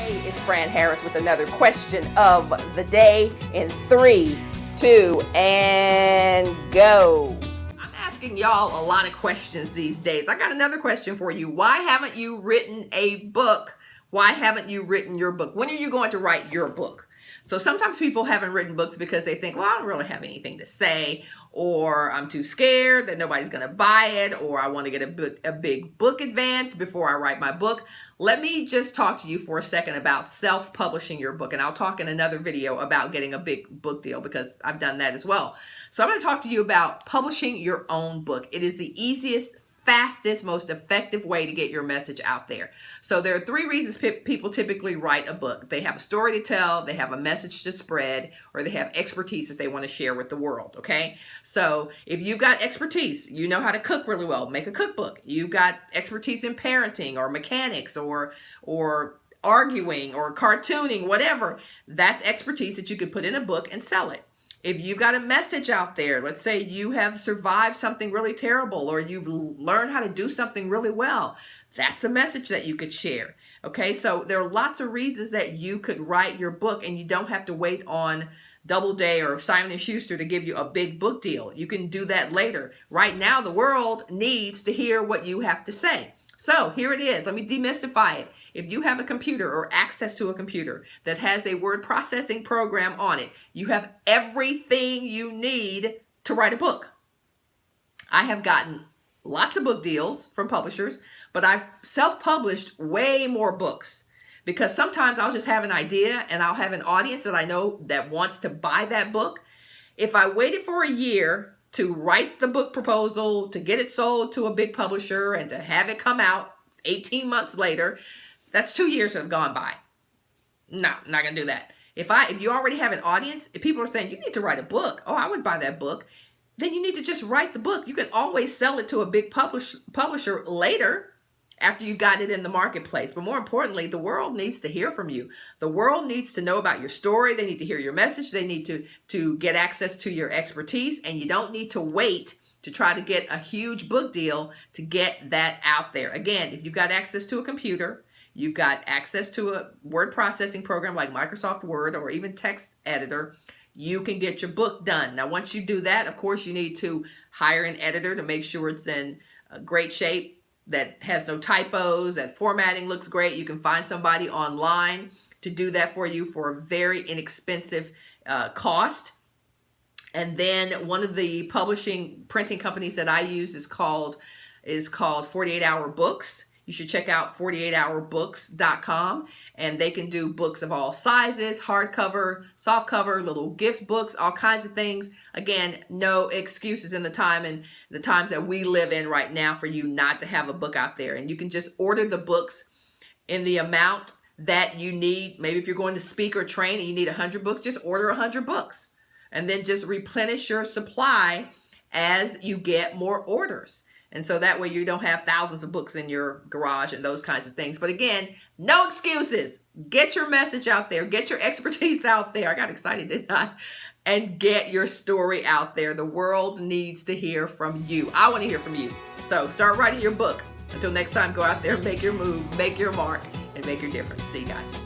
Hey, it's Fran Harris with another question of the day in 3, 2, and go. I'm asking y'all a lot of questions these days. I got another question for you. Why haven't you written a book? Why haven't you written your book? When are you going to write your book? So sometimes people haven't written books because they think, well, I don't really have anything to say, or I'm too scared that nobody's going to buy it, or I want to get a big book advance before I write my book. Let me just talk to you for a second about self-publishing your book, and I'll talk in another video about getting a big book deal because I've done that as well. So I'm going to talk to you about publishing your own book. It is the easiest, fastest, most effective way to get your message out there. So there are 3 reasons people typically write a book. They have a story to tell, they have a message to spread, or they have expertise that they want to share with the world, okay? So if you've got expertise, you know how to cook really well, make a cookbook. You've got expertise in parenting or mechanics or arguing or cartooning, whatever, that's expertise that you could put in a book and sell it. If you've got a message out there, let's say you have survived something really terrible or you've learned how to do something really well, that's a message that you could share. Okay, so there are lots of reasons that you could write your book and you don't have to wait on Doubleday or Simon & Schuster to give you a big book deal. You can do that later. Right now, the world needs to hear what you have to say. So here it is. Let me demystify it. If you have a computer or access to a computer that has a word processing program on it, you have everything you need to write a book. I have gotten lots of book deals from publishers, but I've self-published way more books because sometimes I'll just have an idea and I'll have an audience that I know that wants to buy that book. If I waited for a year to write the book proposal, to get it sold to a big publisher, and to have it come out 18 months later, that's 2 years that have gone by. No, I'm not gonna do that. If you already have an audience, if people are saying, you need to write a book, oh, I would buy that book, then you need to just write the book. You can always sell it to a big publisher later after you got it in the marketplace. But more importantly, the world needs to hear from you. The world needs to know about your story. They need to hear your message. They need to get access to your expertise. And you don't need to wait to try to get a huge book deal to get that out there. Again, if you've got access to a computer, you've got access to a word processing program like Microsoft Word or even text editor, you can get your book done. Now, once you do that, of course, you need to hire an editor to make sure it's in great shape, that has no typos, that formatting looks great. You can find somebody online to do that for you for a very inexpensive cost. And then one of the printing companies that I use is called 48 Hour Books. You should check out 48hourbooks.com, and they can do books of all sizes, hardcover, softcover, little gift books, all kinds of things. Again, no excuses in the times that we live in right now for you not to have a book out there. And you can just order the books in the amount that you need. Maybe if you're going to speak or train and you need 100 books, just order 100 books and then just replenish your supply as you get more orders. And so that way you don't have thousands of books in your garage and those kinds of things. But again, no excuses. Get your message out there. Get your expertise out there. I got excited, didn't I? And get your story out there. The world needs to hear from you. I want to hear from you. So start writing your book. Until next time, go out there and make your move, make your mark, and make your difference. See you guys.